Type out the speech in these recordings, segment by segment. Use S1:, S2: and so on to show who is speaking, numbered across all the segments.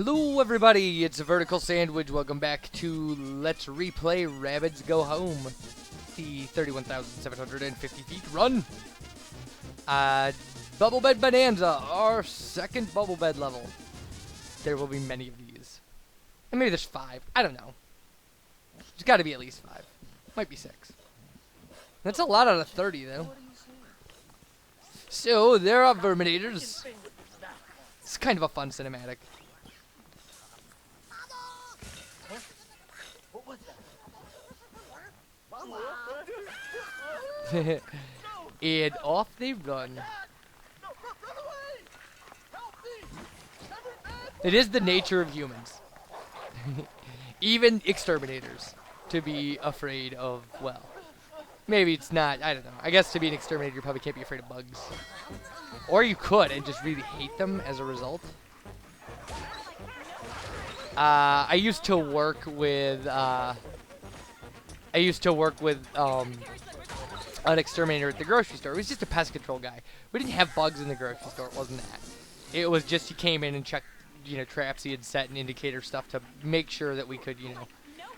S1: Hello everybody, it's VerticalSandwich. Welcome back to Let's Replay Rabbids Go Home. The 31,750 feet run. Bubble Bed Bonanza, our second bubble bed level. There will be many of these. And maybe there's 5. I don't know. There's got to be at least 5. Might be 6. That's a lot out of 30 though. So, there are Verminators. It's kind of a fun cinematic. And off they run. It is the nature of humans, even exterminators, to be afraid of, well, maybe it's not, I don't know. I guess to be an exterminator you probably can't be afraid of bugs. Or you could and just really hate them as a result. I used to work with an exterminator at the grocery store. It was just a pest control guy. We didn't have bugs in the grocery store. It wasn't that. It was just he came in and checked, traps he had set and indicator stuff to make sure that we could,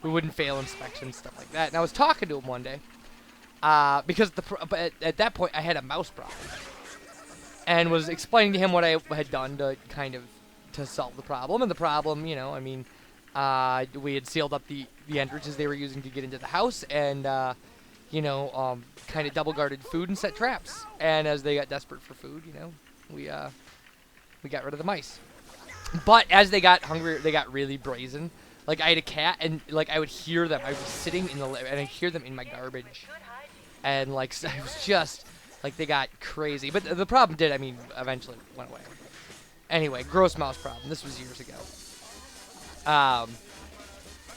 S1: we wouldn't fail inspections, stuff like that. And I was talking to him one day because at that point I had a mouse problem and was explaining to him what I had done to to solve the problem. And the problem, we had sealed up the entrances they were using to get into the house, and kind of double guarded food and set traps. And as they got desperate for food, we got rid of the mice. But as they got hungrier, they got really brazen. Like I had a cat, and I would hear them. I was sitting in the and I hear them in my garbage, and it was just they got crazy. But the problem eventually went away. Anyway, gross mouse problem. This was years ago. I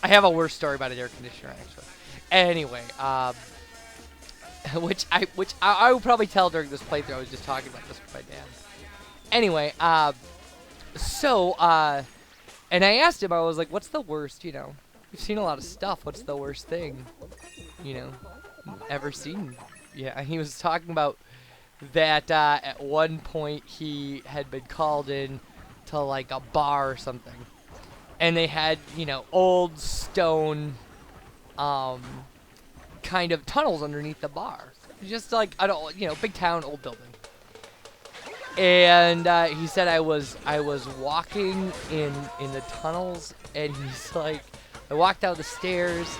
S1: have a worse story about an air conditioner actually. Anyway, which I will probably tell during this playthrough. I was just talking about this with my dad. Anyway, and I asked him, I was like, what's the worst, you've seen a lot of stuff. What's the worst thing, ever seen? Yeah, and he was talking about that at one point he had been called in to a bar or something. And they had, old stone, kind of tunnels underneath the bar. Just big town, old building. And he said I was walking in the tunnels, and he's like, I walked down the stairs,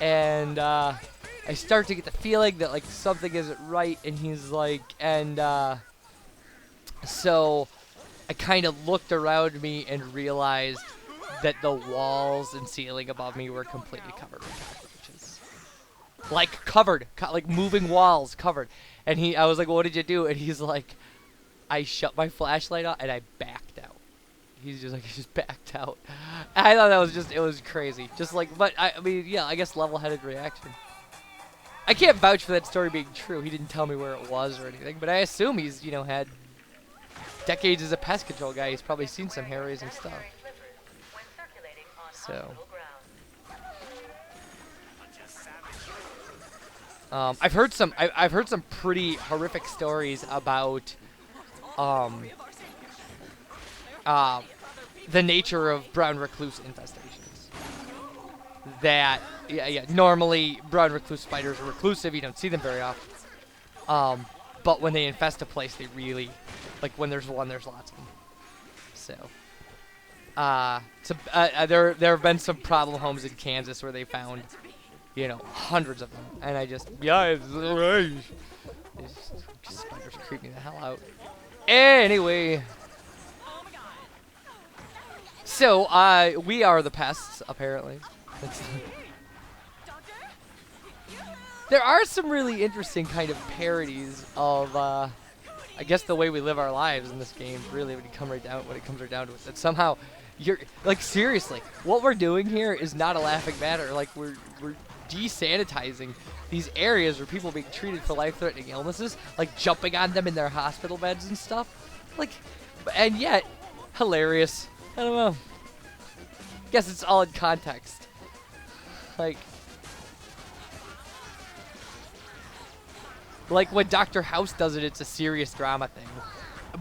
S1: and I start to get the feeling that something isn't right, and he's like, and so I kind of looked around me and realized that the walls and ceiling above me were completely covered with cockroaches. Covered, moving walls, covered. And I was like, well, what did you do? And he's like, I shut my flashlight off and I backed out. He's just like, he just backed out. I thought that was it was crazy. But I guess level-headed reaction. I can't vouch for that story being true. He didn't tell me where it was or anything, but I assume he's, had decades as a pest control guy. He's probably seen some hair-raising stuff. So, I've heard some pretty horrific stories about the nature of brown recluse infestations. That normally brown recluse spiders are reclusive. You don't see them very often. But when they infest a place, they really when there's one, there's lots of them. So. There have been some problem homes in Kansas where they found, hundreds of them, and spiders creep me the hell out. Anyway, so we are the pests apparently. There are some really interesting kind of parodies of I guess the way we live our lives in this game. Really, when it comes right down to it, that somehow. You're seriously, what we're doing here is not a laughing matter. We're desanitizing these areas where people are being treated for life-threatening illnesses, jumping on them in their hospital beds and stuff. And yet, hilarious. I don't know. Guess it's all in context. When Dr. House does it, it's a serious drama thing.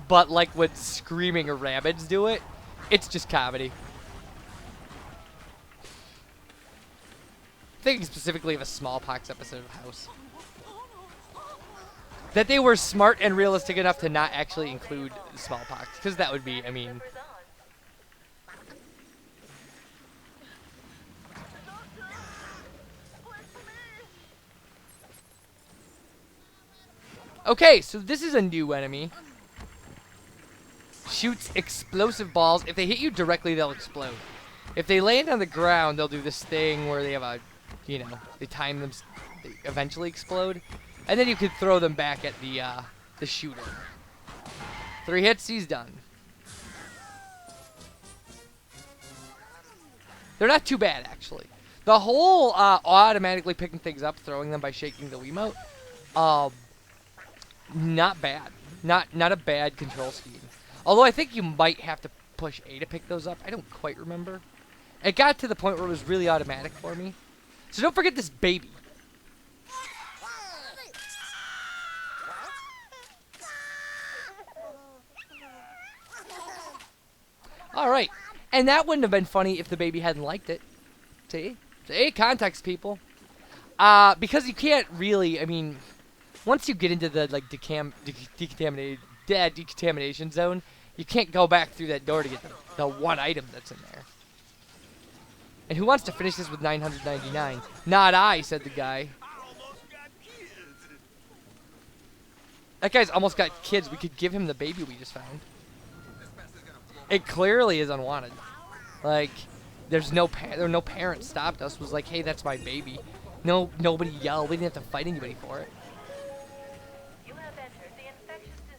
S1: But when Screaming Rabbids do it, It's just comedy. Thinking specifically of a smallpox episode of House. That they were smart and realistic enough to not actually include smallpox. Because that would be, I mean... Okay, so this is a new enemy. Shoots explosive balls. If they hit you directly, they'll explode. If they land on the ground, they'll do this thing where they have a, you know, they time them, they eventually explode. And then you can throw them back at the shooter. 3 hits, he's done. They're not too bad, actually. The whole automatically picking things up, throwing them by shaking the Wiimote, not bad. Not a bad control scheme. Although I think you might have to push A to pick those up. I don't quite remember. It got to the point where it was really automatic for me. So don't forget this baby. Alright. And that wouldn't have been funny if the baby hadn't liked it. See? See? Context, people. Because you can't really, I mean... Once you get into the like decontamination zone, you can't go back through that door to get the one item that's in there. And who wants to finish this with 999? Not I, said the guy. That guy's almost got kids. We could give him the baby we just found. It clearly is unwanted. Like, there were no parents stopped us. Was like, hey, that's my baby. No, nobody yelled. We didn't have to fight anybody for it.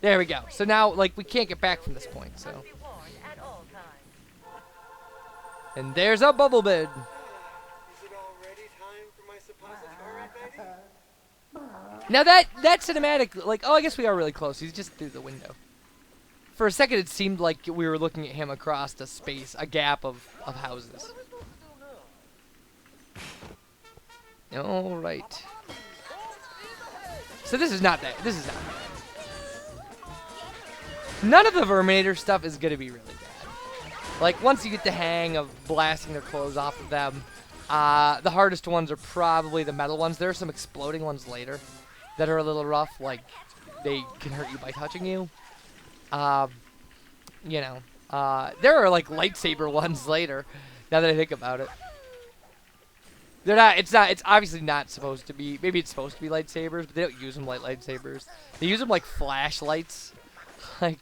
S1: There we go. So now, like, we can't get back from this point, so. And there's a bubble bed.
S2: Is it already time for my suppository, baby?
S1: Now that cinematic, like, oh, I guess we are really close. He's just through the window. For a second, it seemed like we were looking at him across a space, a gap of houses. All right. So this is not that. This is not that. None of the Verminator stuff is going to be really bad. Like, once you get the hang of blasting their clothes off of them, the hardest ones are probably the metal ones. There are some exploding ones later that are a little rough. Like, they can hurt you by touching you. You know, there are, like, lightsaber ones later, now that I think about it. They're not, it's obviously not supposed to be, maybe it's supposed to be lightsabers, but they don't use them like lightsabers. They use them like flashlights. Like...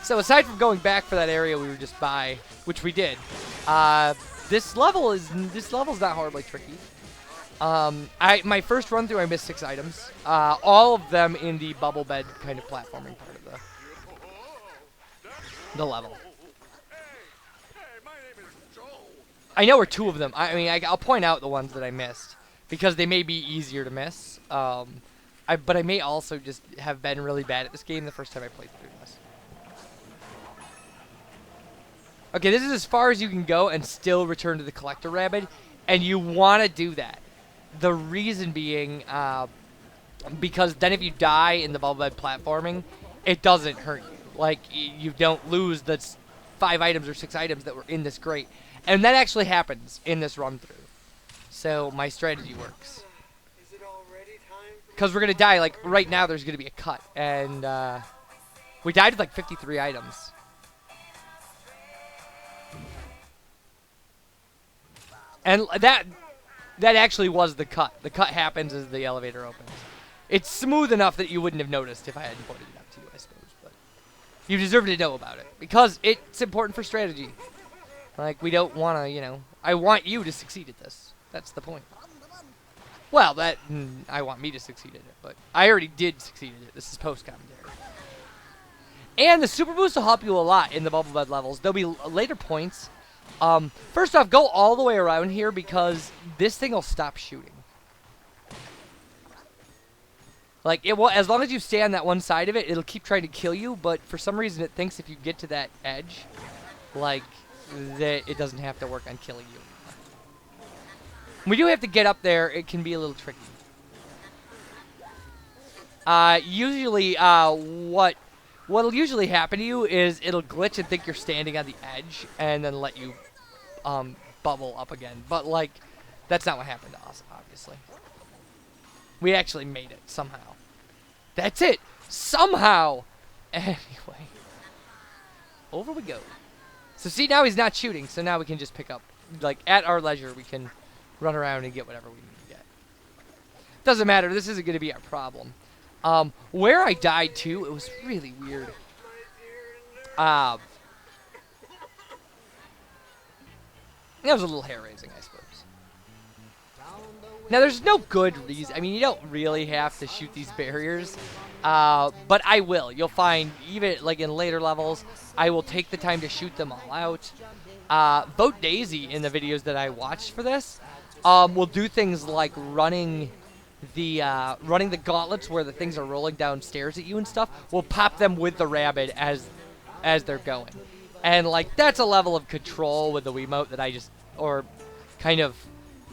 S1: So aside from going back for that area we were just by, which we did, this level's not horribly tricky. My first run through I missed 6 items, all of them in the bubble bed kind of platforming part of the level. I know where 2 of them. I mean, I'll point out the ones that I missed because they may be easier to miss. But I may also just have been really bad at this game the first time I played through this. Okay, this is as far as you can go and still return to the collector rabbit, and you want to do that. The reason being, because then if you die in the bubble bed platforming, it doesn't hurt you. Like, you don't lose the 5 items or 6 items that were in this grate. And that actually happens in this run-through. So my strategy works. Because we're going to die, like, right now there's going to be a cut. And we died with, like, 53 items. And that actually was the cut. The cut happens as the elevator opens. It's smooth enough that you wouldn't have noticed if I hadn't pointed it out to you, I suppose. But you deserve to know about it. Because it's important for strategy. Like, we don't want to, you know... I want you to succeed at this. That's the point. Well, I want me to succeed at it, but I already did succeed at it. This is post-commentary. And the Super Boost will help you a lot in the Bubble Bed levels. There'll be later points. First off, go all the way around here because this thing will stop shooting. Like, it will, as long as you stay on that one side of it, it'll keep trying to kill you, but for some reason it thinks if you get to that edge, like, that it doesn't have to work on killing you. When we do have to get up there, it can be a little tricky. Usually, what'll usually happen to you is it'll glitch and think you're standing on the edge, and then let you bubble up again. But like, that's not what happened to us, obviously. We actually made it somehow. That's it. Somehow. Anyway, over we go. So see, now he's not shooting, so now we can just pick up, like, at our leisure, we can run around and get whatever we need to get. Doesn't matter. This isn't going to be our problem. Where I died to, it was really weird. That was a little hair-raising, I suppose. Now, there's no good reason. I mean, you don't really have to shoot these barriers. But I will. You'll find, even like in later levels, I will take the time to shoot them all out. Vote Daisy in the videos that I watched for this will do things like running the gauntlets where the things are rolling downstairs at you and stuff. We'll pop them with the Rabbid as they're going. And like, that's a level of control with the Wiimote that I just, or kind of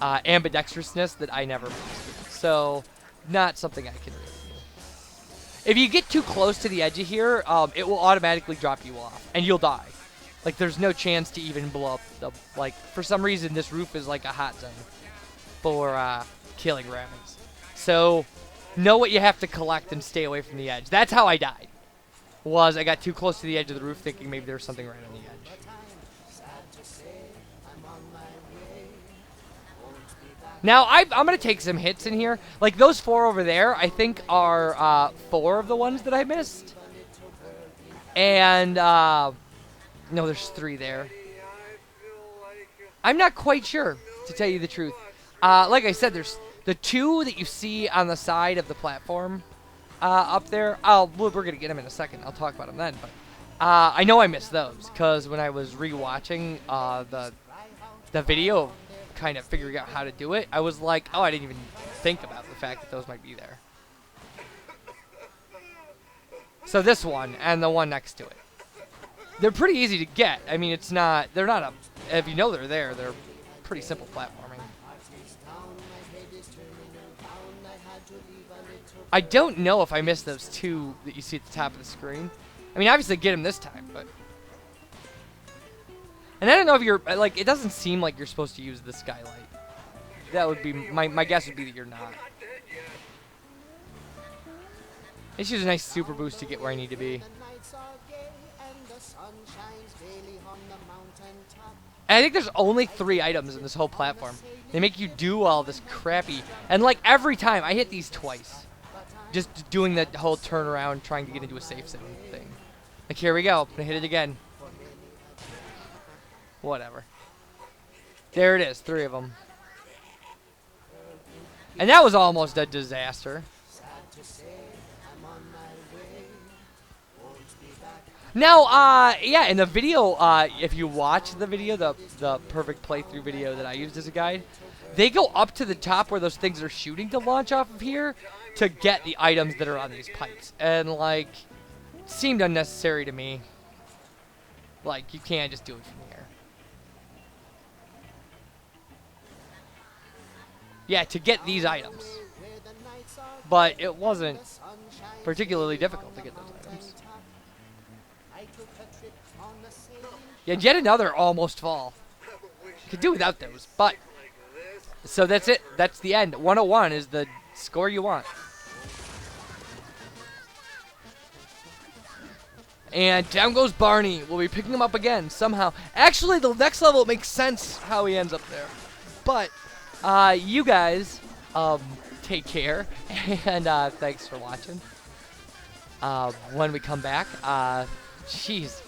S1: ambidextrousness that I never mastered. So, not something I can really do. If you get too close to the edge of here, it will automatically drop you off, and you'll die. Like, there's no chance to even blow up the, like, for some reason, this roof is like a hot zone for killing Rabbids. So, know what you have to collect and stay away from the edge. That's how I died. Was I got too close to the edge of the roof thinking maybe there was something right on the edge. Now, I'm going to take some hits in here. Like, those 4 over there, I think, are 4 of the ones that I missed. And, no, there's 3 there. I'm not quite sure, to tell you the truth. Like I said, there's the 2 that you see on the side of the platform up there. We're going to get them in a second. I'll talk about them then. But I know I missed those, because when I was rewatching the video, kind of figuring out how to do it, I was like, oh, I didn't even think about the fact that those might be there. So this one and the one next to it, they're pretty easy to get. I mean, they're not if you know they're there, they're pretty simple platforming. I don't know if I missed those 2 that you see at the top of the screen. I mean, obviously get them this time, but. And I don't know if you're, like, it doesn't seem like you're supposed to use the skylight. That would be, my guess would be that you're not. It's just a nice super boost to get where I need to be. And I think there's only 3 items in this whole platform. They make you do all this crappy, and like every time, I hit these twice. Just doing the whole turnaround, trying to get into a safe zone thing. Like, here we go, I'm gonna hit it again. Whatever. There it is, 3 of them. And that was almost a disaster. Now, yeah, in the video, if you watch the video, the perfect playthrough video that I used as a guide, they go up to the top where those things are shooting to launch off of here to get the items that are on these pipes. And, like, seemed unnecessary to me. Like, you can't just do it from here. Yeah, to get these items. But it wasn't particularly difficult to get those items. Yeah, yet another almost fall. Could do without those, but. So that's it. That's the end. 101 is the score you want. And down goes Barney. We'll be picking him up again somehow. Actually, the next level, it makes sense how he ends up there. But. You guys, take care, and thanks for watching. When we come back, jeez,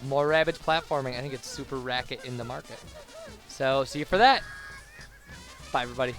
S1: more Rabbids platforming. I think it's super racket in the market. So, see you for that. Bye, everybody.